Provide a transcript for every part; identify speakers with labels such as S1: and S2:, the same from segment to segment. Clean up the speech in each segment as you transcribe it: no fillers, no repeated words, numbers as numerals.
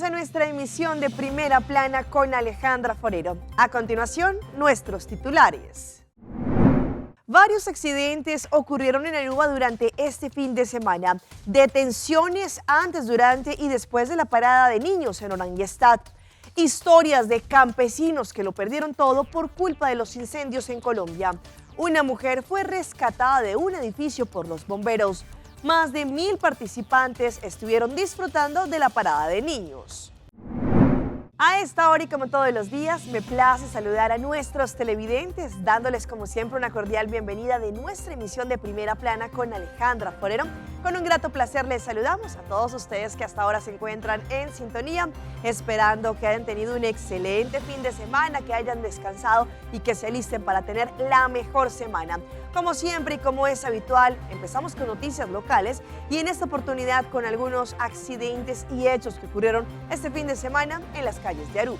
S1: a nuestra emisión de Primera Plana con Alejandra Forero. A continuación, nuestros titulares. Varios accidentes ocurrieron en Aruba durante este fin de semana. Detenciones antes, durante y después de la parada de niños en Oranjestad. Historias de campesinos que lo perdieron todo por culpa de los incendios en Colombia. Una mujer fue rescatada de un edificio por los bomberos. Más de 1000 participantes estuvieron disfrutando de la parada de niños. A esta hora y como todos los días, me place saludar a nuestros televidentes, dándoles como siempre una cordial bienvenida de nuestra emisión de Primera Plana con Alejandra Forero. Con un grato placer les saludamos a todos ustedes que hasta ahora se encuentran en sintonía, esperando que hayan tenido un excelente fin de semana, que hayan descansado y que se alisten para tener la mejor semana. Como siempre y como es habitual, empezamos con noticias locales y en esta oportunidad con algunos accidentes y hechos que ocurrieron este fin de semana en las calles de Aruba.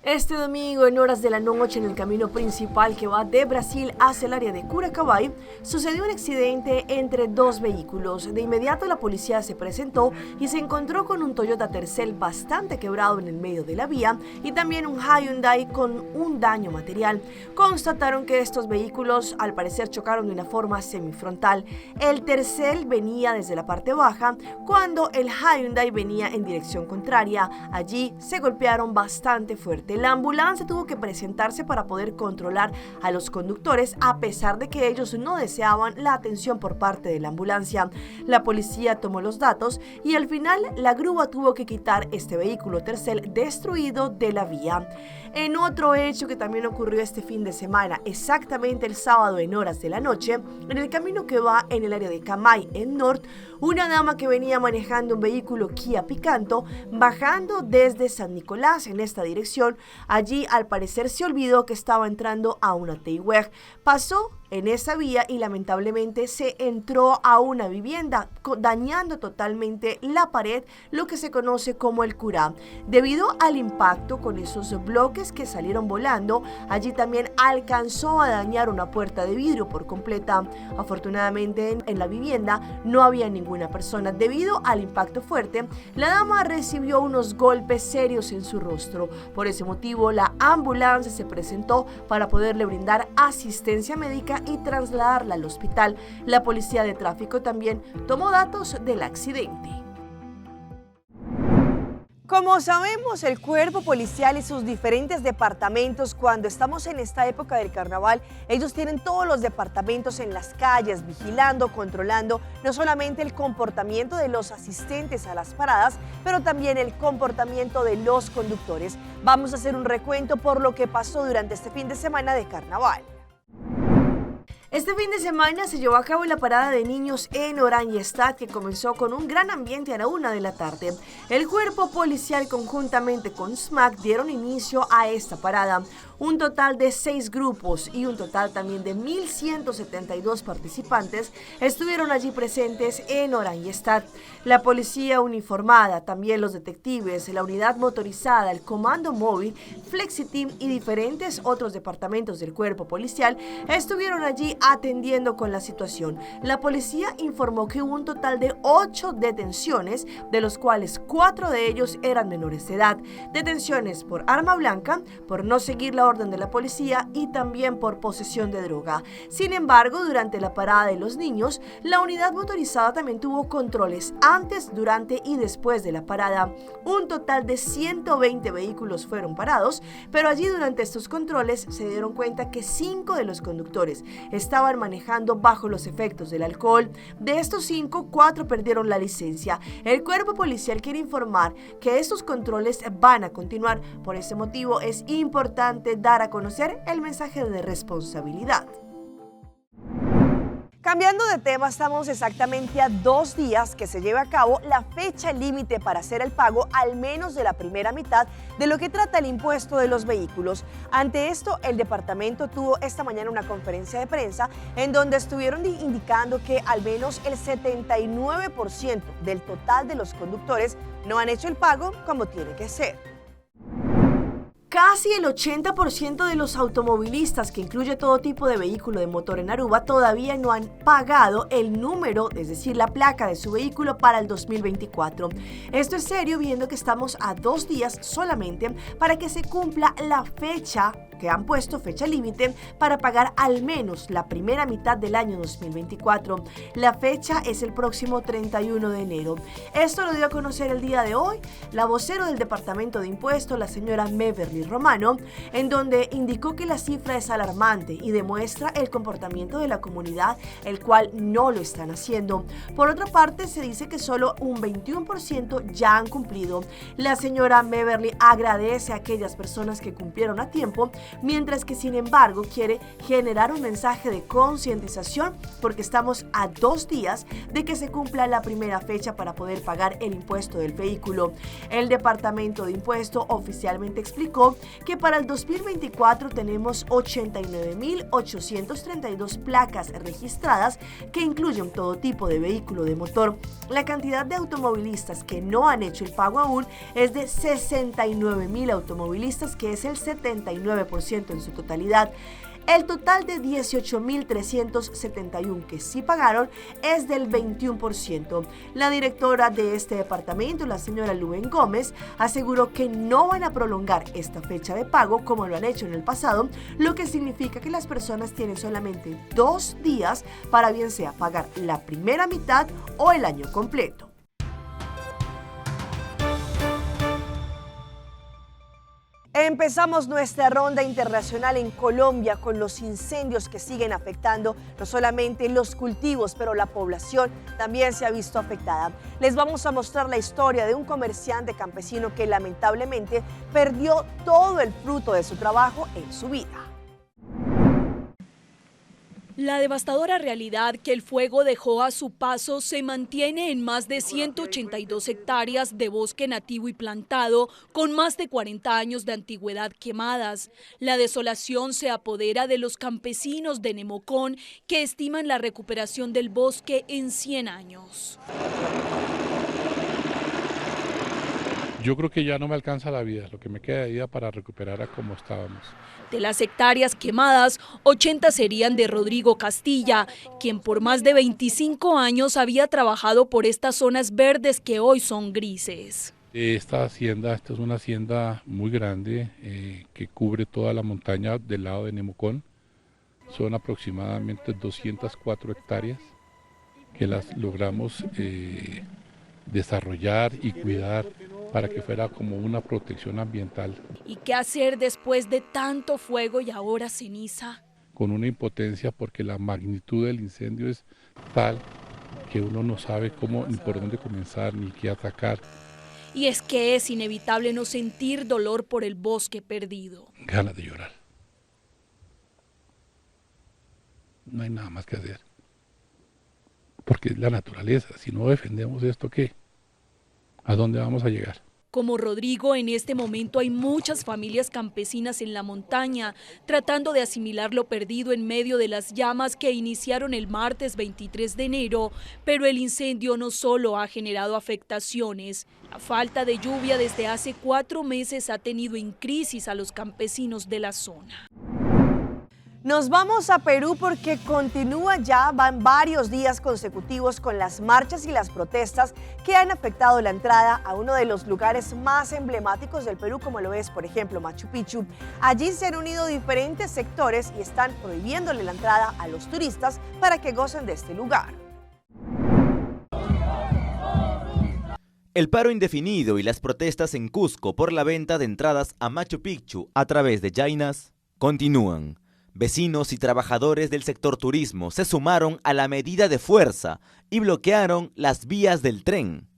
S1: Este domingo, en horas de la noche, en el camino principal que va de Brasil hacia el área de Curacaví, sucedió un accidente entre dos vehículos. De inmediato la policía se presentó y se encontró con un Toyota Tercel bastante quebrado en el medio de la vía y también un Hyundai con un daño material. Constataron que estos vehículos al parecer chocaron de una forma semifrontal. El Tercel venía desde la parte baja cuando el Hyundai venía en dirección contraria. Allí se golpearon bastante fuerte. La ambulancia tuvo que presentarse para poder controlar a los conductores, a pesar de que ellos no deseaban la atención por parte de la ambulancia. La policía tomó los datos y al final la grúa tuvo que quitar este vehículo Tercel destruido de la vía. En otro hecho que también ocurrió este fin de semana, exactamente el sábado en horas de la noche, en el camino que va en el área de Camay, en Norte, una dama que venía manejando un vehículo Kia Picanto, bajando desde San Nicolás en esta dirección, allí al parecer se olvidó que estaba entrando a una Teiweg. Pasó en esa vía y lamentablemente se entró a una vivienda, dañando totalmente la pared, lo que se conoce como el curá. Debido al impacto con esos bloques que salieron volando, allí también alcanzó a dañar una puerta de vidrio por completa. Afortunadamente en la vivienda no había ninguna persona. Debido al impacto fuerte, la dama recibió unos golpes serios en su rostro. Por ese motivo, la ambulancia se presentó para poderle brindar asistencia médica y trasladarla al hospital. La policía de tráfico también tomó datos del accidente. Como sabemos, el cuerpo policial y sus diferentes departamentos, cuando estamos en esta época del carnaval, ellos tienen todos los departamentos en las calles, vigilando, controlando no solamente el comportamiento de los asistentes a las paradas, pero también el comportamiento de los conductores. Vamos a hacer un recuento por lo que pasó durante este fin de semana de carnaval. Este fin de semana se llevó a cabo la parada de niños en Oranjestad, que comenzó con un gran ambiente a la 1 de la tarde. El cuerpo policial conjuntamente con SMAC dieron inicio a esta parada. Un total de 6 grupos y un total también de 1172 participantes estuvieron allí presentes en Oranjestad. La policía uniformada, también los detectives, la unidad motorizada, el comando móvil, Flexiteam y diferentes otros departamentos del cuerpo policial estuvieron allí atendiendo con la situación. La policía informó que hubo un total de 8 detenciones, de los cuales 4 de ellos eran menores de edad. Detenciones por arma blanca, por no seguir la orden de la policía y también por posesión de droga. Sin embargo, durante la parada de los niños, la unidad motorizada también tuvo controles antes, durante y después de la parada. Un total de 120 vehículos fueron parados, pero allí durante estos controles se dieron cuenta que 5 de los conductores estaban manejando bajo los efectos del alcohol. De estos 5, 4 perdieron la licencia. El cuerpo policial quiere informar que estos controles van a continuar. Por ese motivo es importante dar a conocer el mensaje de responsabilidad. Cambiando de tema, estamos exactamente a 2 días que se lleve a cabo la fecha límite para hacer el pago al menos de la primera mitad de lo que trata el impuesto de los vehículos. Ante esto, el departamento tuvo esta mañana una conferencia de prensa en donde estuvieron indicando que al menos el 79% del total de los conductores no han hecho el pago como tiene que ser. Casi el 80% de los automovilistas, que incluye todo tipo de vehículo de motor en Aruba, todavía no han pagado el número, es decir, la placa de su vehículo para el 2024. Esto es serio, viendo que estamos a 2 días solamente para que se cumpla la fecha que han puesto, fecha límite, para pagar al menos la primera mitad del año 2024. La fecha es el próximo 31 de enero. Esto lo dio a conocer el día de hoy la vocera del Departamento de Impuestos, la señora Meverly Romano, en donde indicó que la cifra es alarmante y demuestra el comportamiento de la comunidad, el cual no lo están haciendo. Por otra parte, se dice que solo un 21% ya han cumplido. La señora Meverly agradece a aquellas personas que cumplieron a tiempo, mientras que sin embargo quiere generar un mensaje de concientización porque estamos a 2 días de que se cumpla la primera fecha para poder pagar el impuesto del vehículo. El Departamento de Impuestos oficialmente explicó que para el 2024 tenemos 89.832 placas registradas que incluyen todo tipo de vehículo de motor. La cantidad de automovilistas que no han hecho el pago aún es de 69.000 automovilistas, que es el 79% en su totalidad. El total de 18.371 que sí pagaron es del 21%. La directora de este departamento, la señora Luen Gómez, aseguró que no van a prolongar esta fecha de pago como lo han hecho en el pasado, lo que significa que las personas tienen solamente 2 días para bien sea pagar la primera mitad o el año completo. Empezamos nuestra ronda internacional en Colombia con los incendios que siguen afectando no solamente los cultivos, pero la población también se ha visto afectada. Les vamos a mostrar la historia de un comerciante campesino que lamentablemente perdió todo el fruto de su trabajo en su vida.
S2: La devastadora realidad que el fuego dejó a su paso se mantiene en más de 182 hectáreas de bosque nativo y plantado con más de 40 años de antigüedad quemadas. La desolación se apodera de los campesinos de Nemocón, que estiman la recuperación del bosque en 100 años.
S3: Yo creo que ya no me alcanza la vida, lo que me queda de vida para recuperar a como estábamos.
S2: De las hectáreas quemadas, 80 serían de Rodrigo Castilla, quien por más de 25 años había trabajado por estas zonas verdes que hoy son grises.
S3: Esta es una hacienda muy grande que cubre toda la montaña del lado de Nemocón. Son aproximadamente 204 hectáreas que las logramos desarrollar y cuidar para que fuera como una protección ambiental.
S2: ¿Y qué hacer después de tanto fuego y ahora ceniza?
S3: Con una impotencia porque la magnitud del incendio es tal que uno no sabe cómo ni por dónde comenzar ni qué atacar.
S2: Y es que es inevitable no sentir dolor por el bosque perdido.
S3: Ganas de llorar. No hay nada más que hacer. Porque es la naturaleza. Si no defendemos esto, ¿qué? ¿A dónde vamos a llegar?
S2: Como Rodrigo, en este momento hay muchas familias campesinas en la montaña tratando de asimilar lo perdido en medio de las llamas que iniciaron el martes 23 de enero, pero el incendio no solo ha generado afectaciones. La falta de lluvia desde hace 4 meses ha tenido en crisis a los campesinos de la zona.
S1: Nos vamos a Perú porque van varios días consecutivos con las marchas y las protestas que han afectado la entrada a uno de los lugares más emblemáticos del Perú, como lo es, por ejemplo, Machu Picchu. Allí se han unido diferentes sectores y están prohibiéndole la entrada a los turistas para que gocen de este lugar.
S4: El paro indefinido y las protestas en Cusco por la venta de entradas a Machu Picchu a través de Jainas continúan. Vecinos y trabajadores del sector turismo se sumaron a la medida de fuerza y bloquearon las vías del tren.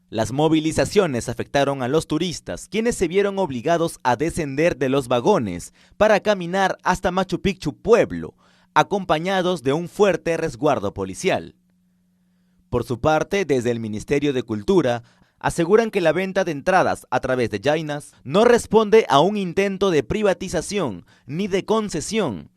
S4: Las movilizaciones afectaron a los turistas, quienes se vieron obligados a descender de los vagones para caminar hasta Machu Picchu pueblo, acompañados de un fuerte resguardo policial. Por su parte, desde el Ministerio de Cultura, aseguran que la venta de entradas a través de Jainas no responde a un intento de privatización ni de concesión,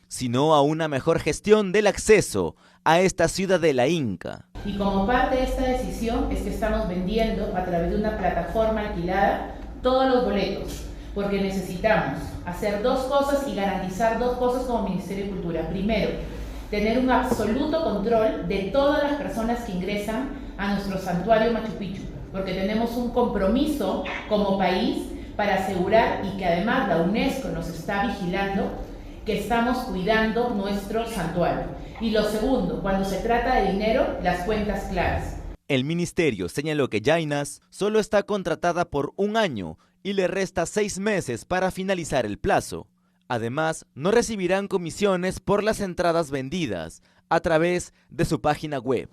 S4: sino a una mejor gestión del acceso a esta ciudadela inca.
S5: Y como parte de esta decisión es que estamos vendiendo a través de una plataforma alquilada todos los boletos, porque necesitamos hacer dos cosas y garantizar dos cosas como Ministerio de Cultura. Primero, tener un absoluto control de todas las personas que ingresan a nuestro santuario Machu Picchu, porque tenemos un compromiso como país para asegurar, y que además la UNESCO nos está vigilando, que estamos cuidando nuestro santuario. Y lo segundo, cuando se trata de dinero, las cuentas claras.
S4: El ministerio señaló que Jainas solo está contratada por 1 año y le resta 6 meses para finalizar el plazo. Además, no recibirán comisiones por las entradas vendidas a través de su página web.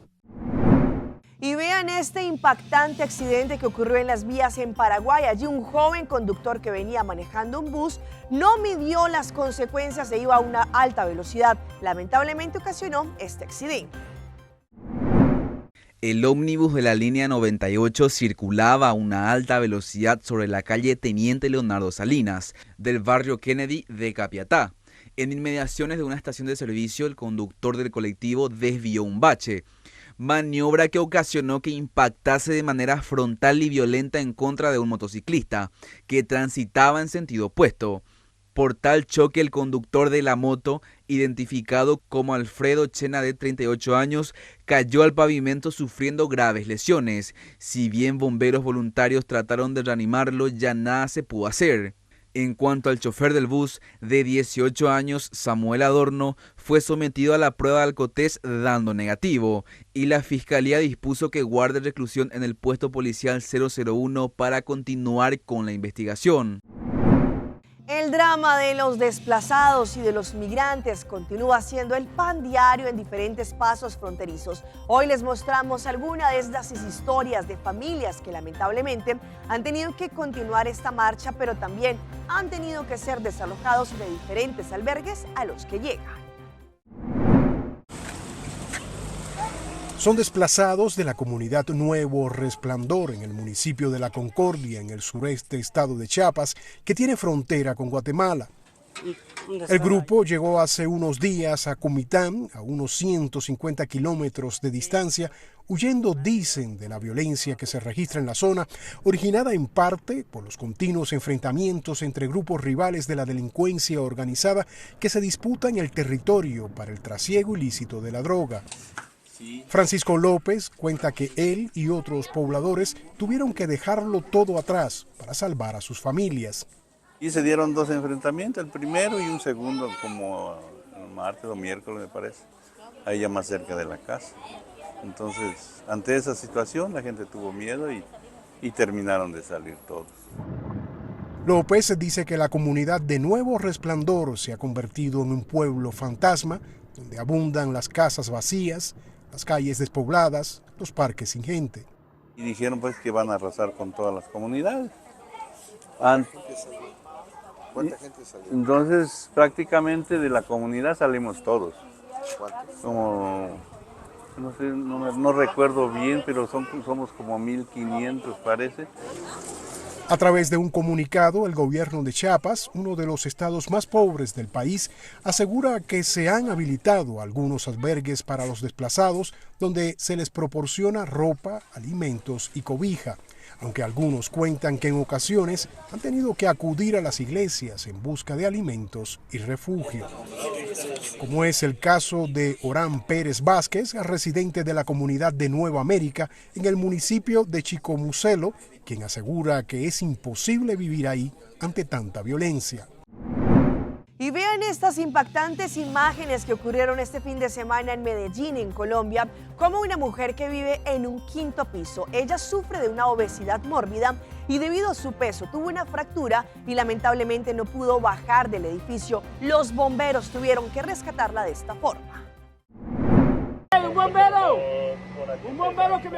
S1: Y vean este impactante accidente que ocurrió en las vías en Paraguay. Allí un joven conductor que venía manejando un bus no midió las consecuencias e iba a una alta velocidad. Lamentablemente ocasionó este accidente.
S6: El ómnibus de la línea 98 circulaba a una alta velocidad sobre la calle Teniente Leonardo Salinas, del barrio Kennedy de Capiatá. En inmediaciones de una estación de servicio, el conductor del colectivo desvió un bache, maniobra que ocasionó que impactase de manera frontal y violenta en contra de un motociclista que transitaba en sentido opuesto. Por tal choque, el conductor de la moto, identificado como Alfredo Chena, de 38 años, cayó al pavimento sufriendo graves lesiones. Si bien bomberos voluntarios trataron de reanimarlo, ya nada se pudo hacer. En cuanto al chofer del bus, de 18 años, Samuel Adorno, fue sometido a la prueba de alcotés dando negativo, y la Fiscalía dispuso que guarde reclusión en el puesto policial 001 para continuar con la investigación.
S1: El drama de los desplazados y de los migrantes continúa siendo el pan diario en diferentes pasos fronterizos. Hoy les mostramos algunas de estas historias de familias que lamentablemente han tenido que continuar esta marcha, pero también han tenido que ser desalojados de diferentes albergues a los que llegan.
S7: Son desplazados de la comunidad Nuevo Resplandor en el municipio de La Concordia, en el sureste estado de Chiapas, que tiene frontera con Guatemala. El grupo llegó hace unos días a Comitán, a unos 150 kilómetros de distancia, huyendo, dicen, de la violencia que se registra en la zona, originada en parte por los continuos enfrentamientos entre grupos rivales de la delincuencia organizada que se disputan el territorio para el trasiego ilícito de la droga. Francisco López cuenta que él y otros pobladores tuvieron que dejarlo todo atrás para salvar a sus familias.
S8: Y se dieron 2 enfrentamientos, el primero y un segundo como el martes o miércoles me parece, ahí ya más cerca de la casa. Entonces, ante esa situación la gente tuvo miedo y terminaron de salir todos.
S7: López dice que la comunidad de Nuevo Resplandor se ha convertido en un pueblo fantasma, donde abundan las casas vacías, las calles despobladas, los parques sin gente.
S8: Y dijeron pues que van a arrasar con todas las comunidades. ¿Cuánta gente salió? Entonces prácticamente de la comunidad salimos todos. ¿Cuántos? Como, no sé, no recuerdo bien, pero somos como 1.500 parece.
S7: A través de un comunicado, el gobierno de Chiapas, uno de los estados más pobres del país, asegura que se han habilitado algunos albergues para los desplazados donde se les proporciona ropa, alimentos y cobija, aunque algunos cuentan que en ocasiones han tenido que acudir a las iglesias en busca de alimentos y refugio. Como es el caso de Orán Pérez Vázquez, residente de la comunidad de Nueva América en el municipio de Chicomucelo, quien asegura que es imposible vivir ahí ante tanta violencia.
S1: Y vean estas impactantes imágenes que ocurrieron este fin de semana en Medellín, en Colombia, como una mujer que vive en un 5º piso. Ella sufre de una obesidad mórbida y debido a su peso tuvo una fractura y lamentablemente no pudo bajar del edificio. Los bomberos tuvieron que rescatarla de esta forma.
S9: ¡Un bombero!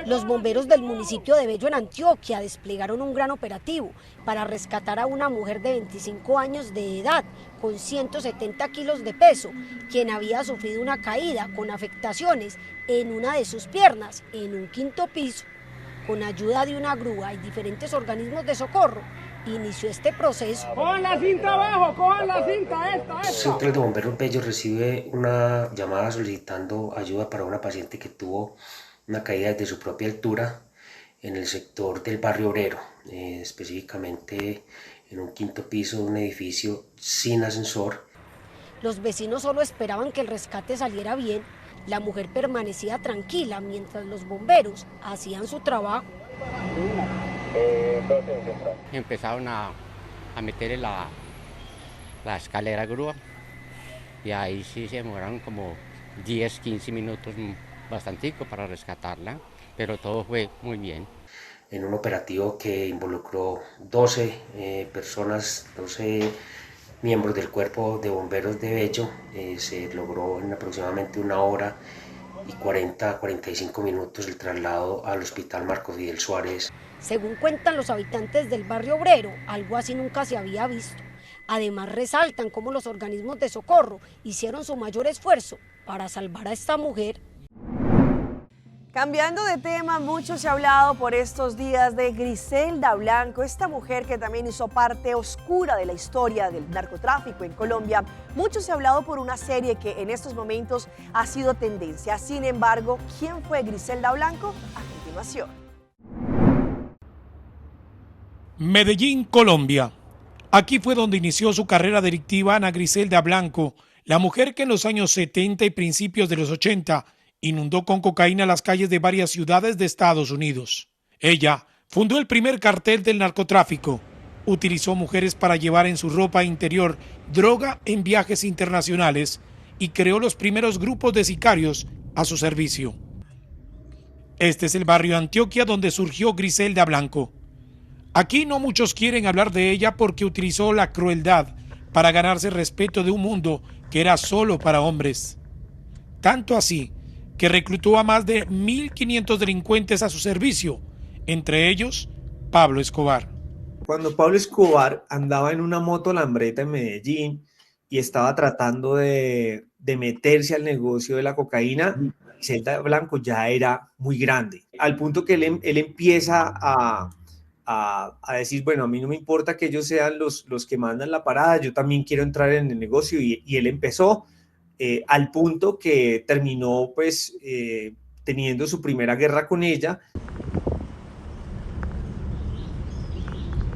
S9: Los bomberos del municipio de Bello, en Antioquia, desplegaron un gran operativo para rescatar a una mujer de 25 años de edad con 170 kilos de peso, quien había sufrido una caída con afectaciones en una de sus piernas en un 5º piso. Con ayuda de una grúa y diferentes organismos de socorro, inició este proceso.
S10: ¡Cojan la cinta abajo! ¡Cojan la cinta! ¡Esta!
S11: El Centro de Bomberos Bello recibe una llamada solicitando ayuda para una paciente que tuvo una caída desde su propia altura en el sector del barrio obrero, específicamente en un quinto piso de un edificio sin ascensor.
S9: Los vecinos solo esperaban que el rescate saliera bien. La mujer permanecía tranquila mientras los bomberos hacían su trabajo.
S12: Empezaron a meter la escalera grúa y ahí sí se demoraron como 10, 15 minutos, bastantico para rescatarla, pero todo fue muy bien.
S11: En un operativo que involucró 12 personas, 12 miembros del cuerpo de bomberos de Bello, se logró en aproximadamente 1 hora y 45 minutos el traslado al Hospital Marco Fidel Suárez.
S9: Según cuentan los habitantes del barrio obrero, algo así nunca se había visto. Además resaltan cómo los organismos de socorro hicieron su mayor esfuerzo para salvar a esta mujer.
S1: Cambiando de tema, mucho se ha hablado por estos días de Griselda Blanco, esta mujer que también hizo parte oscura de la historia del narcotráfico en Colombia. Mucho se ha hablado por una serie que en estos momentos ha sido tendencia. Sin embargo, ¿quién fue Griselda Blanco? A continuación.
S13: Medellín, Colombia. Aquí fue donde inició su carrera delictiva Ana Griselda Blanco, la mujer que en los años 70 y principios de los 80 inundó con cocaína las calles de varias ciudades de Estados Unidos. Ella fundó el primer cartel del narcotráfico, utilizó mujeres para llevar en su ropa interior droga en viajes internacionales y creó los primeros grupos de sicarios a su servicio. Este es el barrio Antioquia donde surgió Griselda Blanco. Aquí no muchos quieren hablar de ella porque utilizó la crueldad para ganarse el respeto de un mundo que era solo para hombres. Tanto así que reclutó a más de 1.500 delincuentes a su servicio, entre ellos Pablo Escobar.
S14: Cuando Pablo Escobar andaba en una moto lambreta en Medellín y estaba tratando de meterse al negocio de la cocaína, Griselda Blanco ya era muy grande, al punto que él empieza a decir, bueno, a mí no me importa que ellos sean los que mandan la parada, yo también quiero entrar en el negocio, y él empezó al punto que terminó pues teniendo su primera guerra con ella.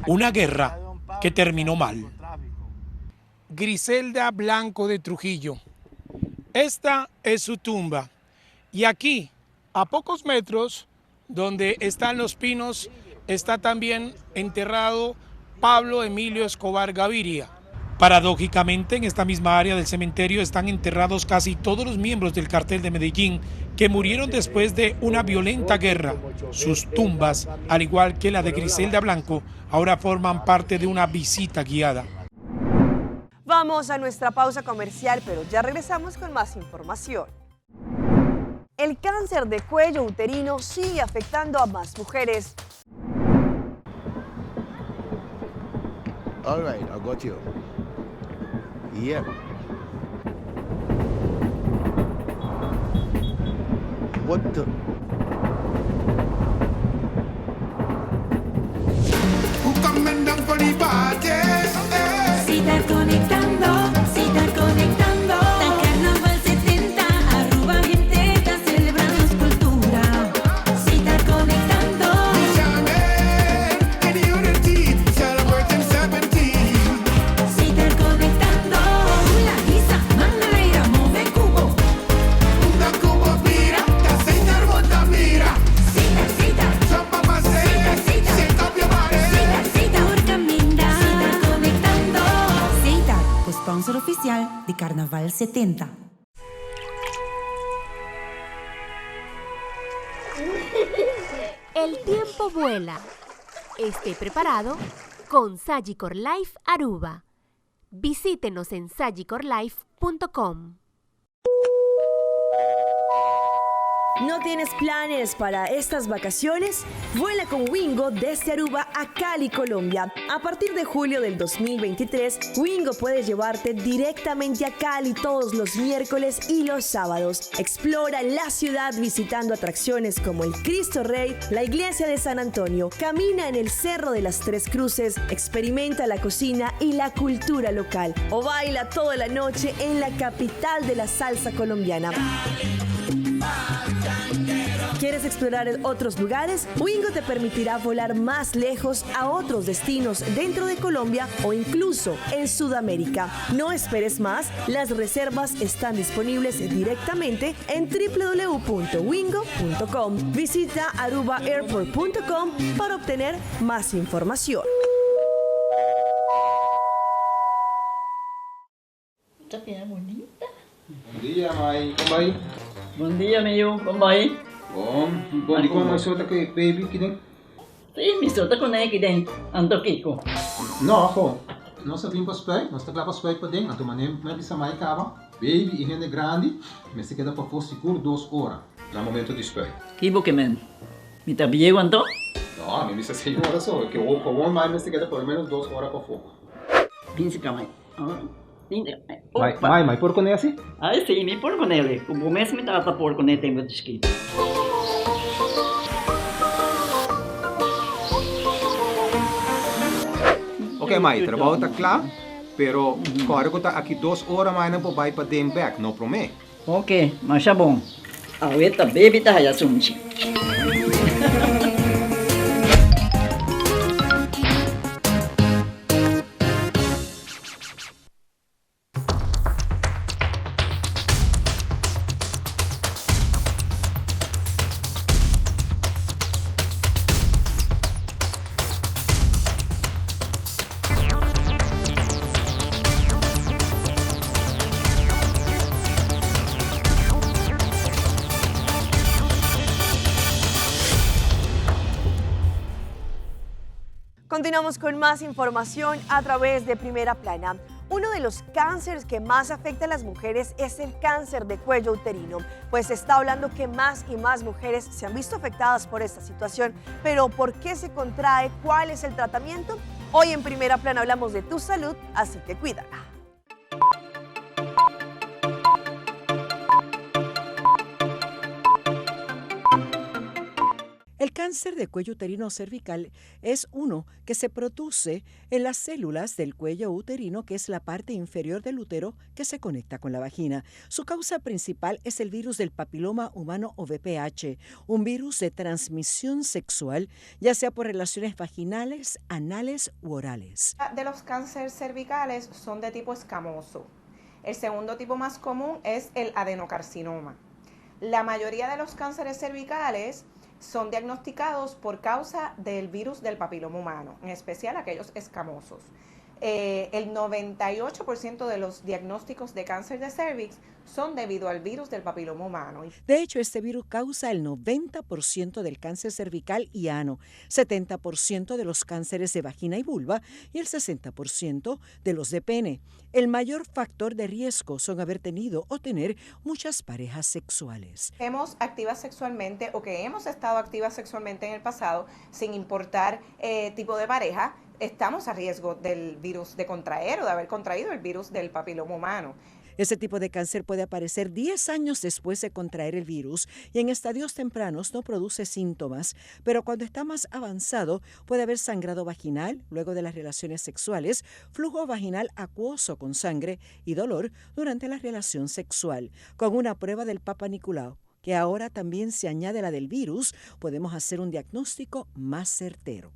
S13: Una guerra que terminó mal. Griselda Blanco de Trujillo. Esta es su tumba. Y aquí, a pocos metros, donde están los pinos, está también enterrado Pablo Emilio Escobar Gaviria. Paradójicamente, en esta misma área del cementerio están enterrados casi todos los miembros del cartel de Medellín que murieron después de una violenta guerra. Sus tumbas, al igual que la de Griselda Blanco, ahora forman parte de una visita guiada.
S1: Vamos a nuestra pausa comercial, pero ya regresamos con más información. El cáncer de cuello uterino sigue afectando a más mujeres.
S15: All right, I got you. Yeah. What the?
S16: Who coming down for the party?
S17: Sitar conectando, Sitar conectando. Da Carnaval 70, arroba gente, está celebrando su cultura. Sitar conectando.
S16: And unity, celebrating 17.
S17: Sitar conectando. La guisa, mangaira, move cubo.
S16: Una cubo mira, ta Sitar bota mira.
S17: Sitar, Sitar.
S16: Son papás, set up your body.
S17: Sitar, Sitar, Urcaminda. Sitar conectando.
S18: Sitar, sponsor oficial de Carnaval 70.
S19: El tiempo vuela. Esté preparado con Sagicor Life Aruba. Visítenos en sagicorlife.com.
S1: ¿No tienes planes para estas vacaciones? Vuela con Wingo desde Aruba a Cali, Colombia. A partir de julio del 2023, Wingo puede llevarte directamente a Cali todos los miércoles y los sábados. Explora la ciudad visitando atracciones como el Cristo Rey, la Iglesia de San Antonio, camina en el Cerro de las Tres Cruces, experimenta la cocina y la cultura local o baila toda la noche en la capital de la salsa colombiana. ¿Quieres explorar otros lugares? Wingo te permitirá volar más lejos a otros destinos dentro de Colombia o incluso en Sudamérica. No esperes más, las reservas están disponibles directamente en www.wingo.com. Visita arubaairport.com para obtener más información.
S20: Bonita.
S21: Bom dia, mãe. Como vai?
S20: Bom dia, meu. Como vai?
S21: Bom dia, como vai solta que baby que tem?
S20: Sim, me solta com ele que tem. Ando Kiko.
S21: Não, pô. Nós vimos para os pés, nós estamos lá para os pés para dentro. Então, mané, mas bisa mai cava. Baby e rende grande, mas se queda para for seguro 2 horas. No momento de espera.
S20: Kibo que men. Me tá bem quanto?
S21: Não, a mim bisa 6 horas só. Que o bom mais se queda por menos 2 horas para fogo.
S20: Pince camai.
S21: Mai, por con esse?
S20: Ah, sim, me por com ele. O mês me dá por com ele tem muito escrito.
S21: Ok, Mai, o trabalho está claro, pero agora que está aqui 2 horas mais não pode para dentro back, não promete.
S20: Ok, mas é bom. A outra baby tá aí assunto.
S1: Continuamos con más información a través de Primera Plana. Uno de los cánceres que más afecta a las mujeres es el cáncer de cuello uterino, pues se está hablando que más y más mujeres se han visto afectadas por esta situación. Pero ¿por qué se contrae? ¿Cuál es el tratamiento? Hoy en Primera Plana hablamos de tu salud, así que cuídala.
S22: El cáncer de cuello uterino cervical es uno que se produce en las células del cuello uterino, que es la parte inferior del útero que se conecta con la vagina. Su causa principal es el virus del papiloma humano o VPH, un virus de transmisión sexual, ya sea por relaciones vaginales, anales u orales.
S23: De los cánceres cervicales son de tipo escamoso. El segundo tipo más común es el adenocarcinoma. La mayoría de los cánceres cervicales son diagnosticados por causa del virus del papiloma humano, en especial aquellos escamosos. El 98% de los diagnósticos de cáncer de cervix son debido al virus del papiloma humano.
S22: De hecho, este virus causa el 90% del cáncer cervical y ano, 70% de los cánceres de vagina y vulva y el 60% de los de pene. El mayor factor de riesgo son haber tenido o tener muchas parejas sexuales.
S23: Hemos activas sexualmente o que hemos estado activas sexualmente en el pasado, sin importar tipo de pareja, estamos a riesgo del virus de contraer o de haber contraído el virus del papiloma humano.
S22: Ese tipo de cáncer puede aparecer 10 años después de contraer el virus y en estadios tempranos no produce síntomas, pero cuando está más avanzado puede haber sangrado vaginal luego de las relaciones sexuales, flujo vaginal acuoso con sangre y dolor durante la relación sexual. Con una prueba del Papa Nicolau, que ahora también se añade la del virus, podemos hacer un diagnóstico más certero.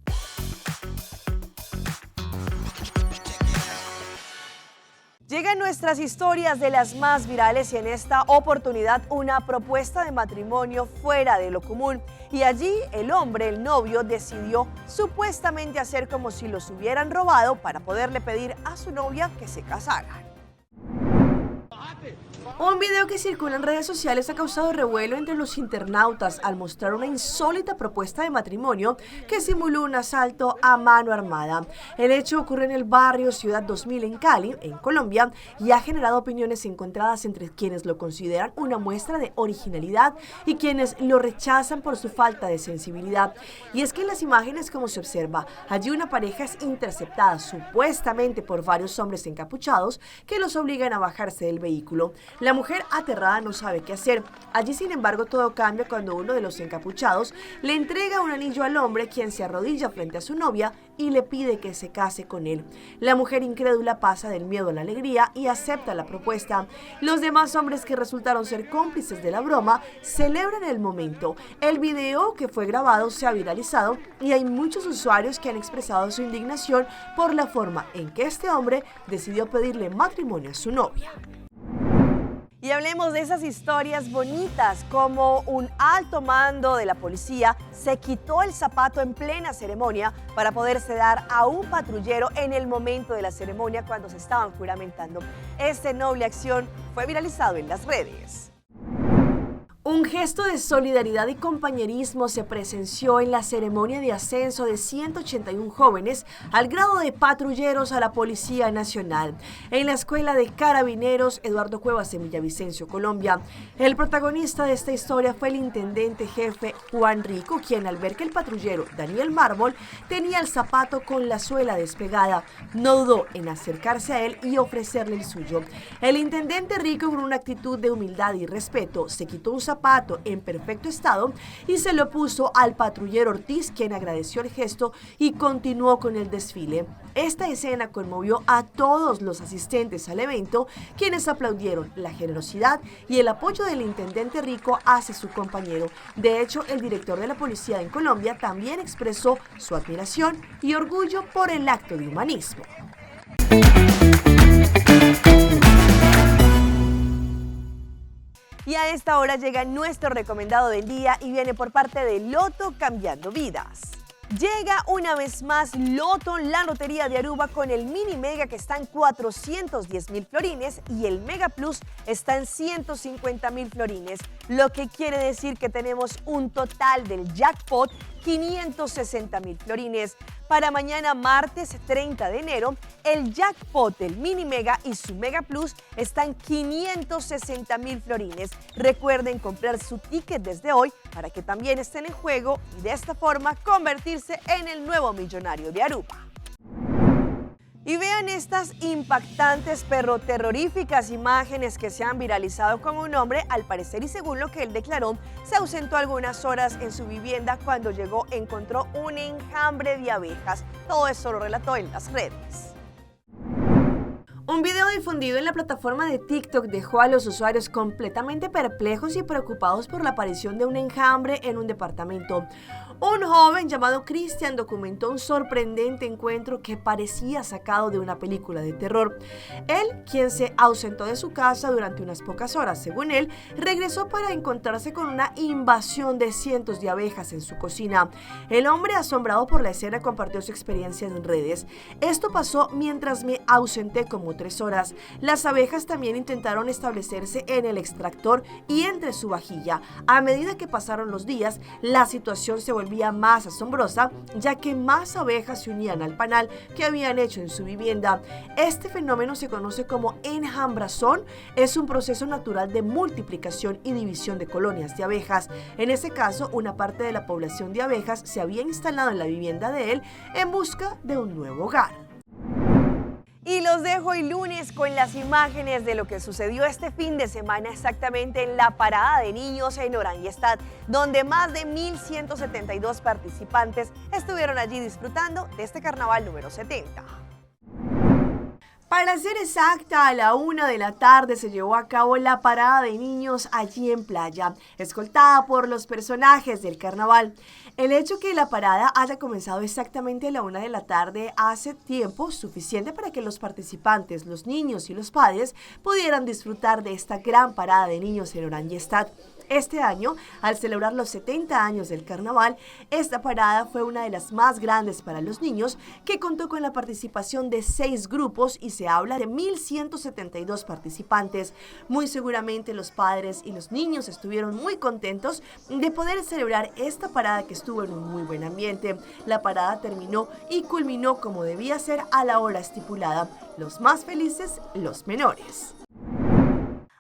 S1: Llegan nuestras historias de las más virales y en esta oportunidad una propuesta de matrimonio fuera de lo común. Y allí el hombre, el novio, decidió supuestamente hacer como si los hubieran robado para poderle pedir a su novia que se casaran. Un video que circula en redes sociales ha causado revuelo entre los internautas al mostrar una insólita propuesta de matrimonio que simuló un asalto a mano armada. El hecho ocurre en el barrio Ciudad 2000 en Cali, en Colombia, y ha generado opiniones encontradas entre quienes lo consideran una muestra de originalidad y quienes lo rechazan por su falta de sensibilidad. Y es que en las imágenes, como se observa, allí una pareja es interceptada supuestamente por varios hombres encapuchados que los obligan a bajarse del vehículo. La mujer aterrada no sabe qué hacer. Allí, sin embargo, todo cambia cuando uno de los encapuchados le entrega un anillo al hombre, quien se arrodilla frente a su novia y le pide que se case con él. La mujer incrédula pasa del miedo a la alegría y acepta la propuesta. Los demás hombres, que resultaron ser cómplices de la broma, celebran el momento. El video que fue grabado se ha viralizado y hay muchos usuarios que han expresado su indignación por la forma en que este hombre decidió pedirle matrimonio a su novia. Y hablemos de esas historias bonitas, como un alto mando de la policía se quitó el zapato en plena ceremonia para poderse dar a un patrullero en el momento de la ceremonia cuando se estaban juramentando. Esta noble acción fue viralizado en las redes. Un gesto de solidaridad y compañerismo se presenció en la ceremonia de ascenso de 181 jóvenes al grado de patrulleros a la Policía Nacional, en la Escuela de Carabineros Eduardo Cuevas en Villavicencio, Colombia. El protagonista de esta historia fue el intendente jefe Juan Rico, quien al ver que el patrullero Daniel Mármol tenía el zapato con la suela despegada, no dudó en acercarse a él y ofrecerle el suyo. El intendente Rico, con una actitud de humildad y respeto, se quitó un zapato en perfecto estado y se lo puso al patrullero Ortiz, quien agradeció el gesto y continuó con el desfile. Esta escena conmovió a todos los asistentes al evento, quienes aplaudieron la generosidad y el apoyo del intendente Rico hacia su compañero. De hecho, el director de la policía en Colombia también expresó su admiración y orgullo por el acto de humanismo. Y a esta hora llega nuestro recomendado del día y viene por parte de Loto Cambiando Vidas. Llega una vez más Loto, la lotería de Aruba, con el Mini Mega, que está en 410.000 florines, y el Mega Plus está en 150.000 florines, lo que quiere decir que tenemos un total del jackpot 560.000 florines. Para mañana, martes 30 de enero, el jackpot del Mini Mega y su Mega Plus está en 560.000 florines. Recuerden comprar su ticket desde hoy para que también estén en juego y de esta forma convertirse en el nuevo millonario de Aruba. Y vean estas impactantes pero terroríficas imágenes que se han viralizado con un hombre, al parecer y según lo que él declaró, se ausentó algunas horas en su vivienda. Cuando llegó encontró un enjambre de abejas. Todo eso lo relató en las redes. Un video difundido en la plataforma de TikTok dejó a los usuarios completamente perplejos y preocupados por la aparición de un enjambre en un departamento. Un joven llamado Cristian documentó un sorprendente encuentro que parecía sacado de una película de terror. Él, quien se ausentó de su casa durante unas pocas horas, según él, regresó para encontrarse con una invasión de cientos de abejas en su cocina. El hombre, asombrado por la escena, compartió su experiencia en redes. Esto pasó mientras me ausenté como 3 horas. Las abejas también intentaron establecerse en el extractor y entre su vajilla. A medida que pasaron los días, la situación se volvió más asombrosa, ya que más abejas se unían al panal que habían hecho en su vivienda. Este fenómeno se conoce como enjambrazón. Es un proceso natural de multiplicación y división de colonias de abejas. En ese caso, una parte de la población de abejas se había instalado en la vivienda de él en busca de un nuevo hogar. Y los dejo hoy lunes con las imágenes de lo que sucedió este fin de semana exactamente en la parada de niños en Oranje-Stad, donde más de 1.172 participantes estuvieron allí disfrutando de este carnaval número 70. Para ser exacta, a la 1 de la tarde se llevó a cabo la parada de niños allí en Playa, escoltada por los personajes del carnaval. El hecho que la parada haya comenzado exactamente a la 1 de la tarde hace tiempo suficiente para que los participantes, los niños y los padres pudieran disfrutar de esta gran parada de niños en Oranje-Stad. Este año, al celebrar los 70 años del carnaval, esta parada fue una de las más grandes para los niños, que contó con la participación de 6 grupos y se habla de 1.172 participantes. Muy seguramente los padres y los niños estuvieron muy contentos de poder celebrar esta parada, que estuvo en un muy buen ambiente. La parada terminó y culminó como debía ser a la hora estipulada. Los más felices, los menores.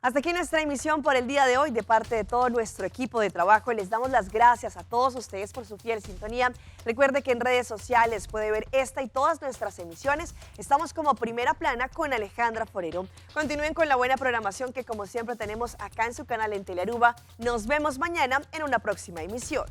S1: Hasta aquí nuestra emisión por el día de hoy. De parte de todo nuestro equipo de trabajo, les damos las gracias a todos ustedes por su fiel sintonía. Recuerde que en redes sociales puede ver esta y todas nuestras emisiones. Estamos como Primera Plana con Alejandra Forero. Continúen con la buena programación que como siempre tenemos acá en su canal en Telearuba. Nos vemos mañana en una próxima emisión.